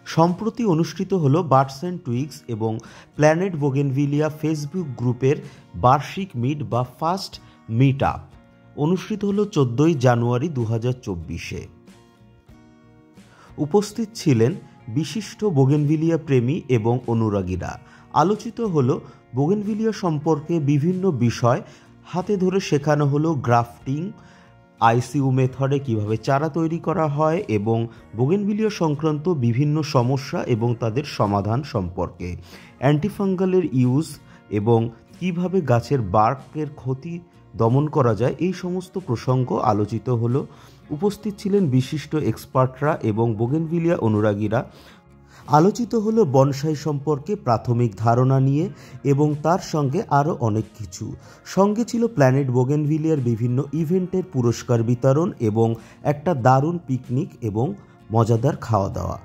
সম্প্রতি অনুষ্ঠিত হলো বার্ডস অ্যান্ড টুইগস এবং প্ল্যানেট বোগেনভিলিয়া ফেসবুক গ্রুপের বার্ষিক মিট বা ফার্স্ট মিট আপ। অনুষ্ঠিত হলো 14 জানুয়ারি 2024-এ। উপস্থিত ছিলেন বিশিষ্ট বোগেনভিলিয়া প্রেমী এবং অনুরাগীরা। আলোচিত হলো বোগেনভিলিয়া সম্পর্কে বিভিন্ন বিষয়, হাতে ধরে শেখানো হলো গ্রাফটিং, আইসিইউ মেথডে কিভাবে চারা তৈরি করা হয় এবং বোগেনভিলিয়া সংক্রান্ত বিভিন্ন সমস্যা এবং তাদের সমাধান সম্পর্কে, অ্যান্টিফাঙ্গালের ইউজ এবং কিভাবে গাছের বার্কের ক্ষতি দমন করা যায়, এই সমস্ত প্রসঙ্গ আলোচিত হলো। উপস্থিত ছিলেন বিশিষ্ট এক্সপার্টরা এবং বোগেনভিলিয়া অনুরাগীরা। আলোচিত হলো বনসাই সম্পর্কে প্রাথমিক ধারণা নিয়ে এবং তার সঙ্গে আরও অনেক কিছু। সঙ্গে ছিল প্ল্যানেট বোগেনভিলিয়ার বিভিন্ন ইভেন্টের পুরস্কার বিতরণ এবং একটা দারুণ পিকনিক এবং মজাদার খাওয়া দাওয়া।